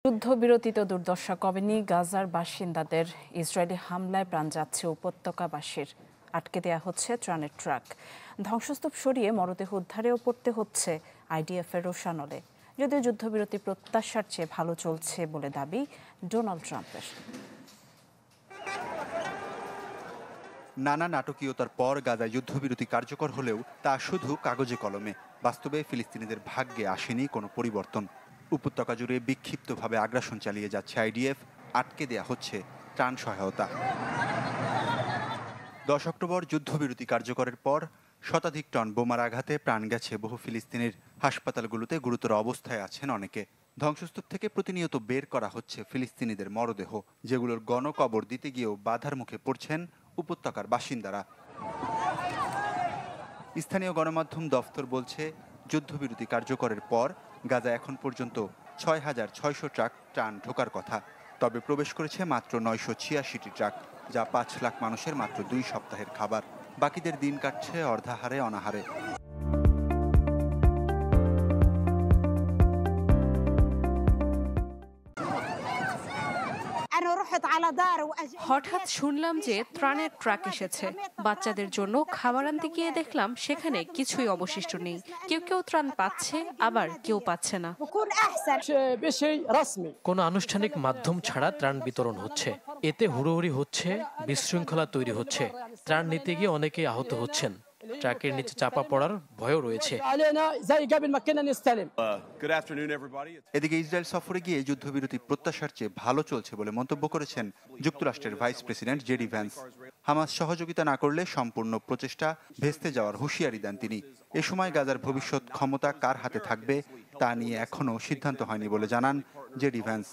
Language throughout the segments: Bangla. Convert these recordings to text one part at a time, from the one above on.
যুদ্ধবিরতিতে দুর্দশা কমেনি। গাজার বাসিন্দাদের ইসরায়েলি হামলায় প্রাণ যাচ্ছে উপত্যকাবাসীর। আটকে দেয়া হচ্ছে ত্রাণের ট্রাক। ধ্বংসস্তূপ সরিয়ে মরদেহ উদ্ধারেও পড়তে হচ্ছে আইডিএফের রোষানলে। যদিও যুদ্ধবিরতি প্রত্যাশার চেয়ে ভালো চলছে বলে দাবি ডোনাল্ড ট্রাম্পের। নানা নাটকীয়তার পর গাজায় যুদ্ধবিরতি কার্যকর হলেও তা শুধু কাগজে কলমে। বাস্তবে ফিলিস্তিনিদের ভাগ্যে আসেনি কোনো পরিবর্তন। উপত্যকা জুড়ে বিক্ষিপ্তভাবে আগ্রাসন চালিয়ে যাচ্ছে আইডিএফ। আটকে দেয়া হচ্ছে ত্রাণ সহায়তা। 10 অক্টোবর যুদ্ধবিরতি কার্যকরের পর শতাধিক টন বোমার আঘাতে প্রাণ গেছে বহু ফিলিস্তিনির। হাসপাতালগুলোতে গুরুতর অবস্থায় আছেন অনেকে। ধ্বংসস্তূপ থেকে প্রতিনিয়ত বের করা হচ্ছে ফিলিস্তিনিদের মরদেহ, যেগুলোর গণকবর দিতে গিয়েও বাধার মুখে পড়ছেন উপত্যকার বাসিন্দারা। স্থানীয় গণমাধ্যম দফতর বলছে, যুদ্ধবিরতি কার্যকরের পর গাজা এখন পর্যন্ত 6,600 ট্রাক ত্রাণ ঢোকার কথা। তবে প্রবেশ করেছে মাত্র 986টি ট্রাক, যা 5 লাখ মানুষের মাত্র 2 সপ্তাহের খাবার। বাকিদের দিন কাটছে অর্ধাহারে অনাহারে। হঠাৎ শুনলাম যে ত্রাণের ট্রাক এসেছে। বাচ্চাদের জন্য খাবার আনতে গিয়ে দেখলাম সেখানে কিছুই অবশিষ্ট নেই। কেউ কেউ ত্রাণ পাচ্ছে, আবার কেউ পাচ্ছে না। কোনো আনুষ্ঠানিক মাধ্যম ছাড়া ত্রাণ বিতরণ হচ্ছে। এতে হুড়োহুড়ি হচ্ছে, বিশৃঙ্খলা তৈরি হচ্ছে। ত্রাণ নিতে গিয়ে অনেকেই আহত হচ্ছেন। ট্রাকের নিচে চাপা পড়ার ভয়ও রয়েছে। এদিকে ইসরায়েল সফরে গিয়ে যুদ্ধবিরতি প্রত্যাশার চেয়ে ভালো চলছে বলে মন্তব্য করেছেন যুক্তরাষ্ট্রের vice president JD Vance. Hamas সহযোগিতা না করলে সম্পূর্ণ প্রচেষ্টা ভেস্তে যাওয়ার হুঁশিয়ারি দেন তিনি। এ সময় গাজার ভবিষ্যৎ ক্ষমতা কার হাতে থাকবে তা নিয়ে এখনও সিদ্ধান্ত হয়নি বলে জানান জেডি ভ্যান্স।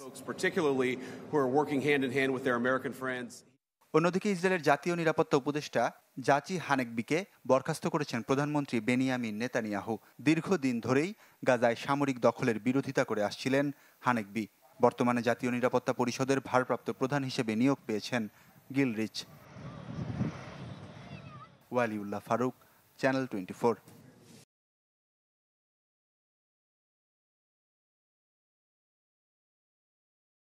অন্যদিকে ইসরায়েলের জাতীয় নিরাপত্তা উপদেষ্টা জাচি হানেকবিকে বরখাস্ত করেছেন প্রধানমন্ত্রী বেনিয়ামিন নেতানিয়াহু। দীর্ঘদিন ধরেই গাজায় সামরিক দখলের বিরোধিতা করে আসছিলেন হানেকবি। বর্তমানে জাতীয় নিরাপত্তা পরিষদের ভারপ্রাপ্ত প্রধান হিসেবে নিয়োগ পেয়েছেন গিলরিচ। ওয়ালিউল্লাহ ফারুক, চ্যানেল 24।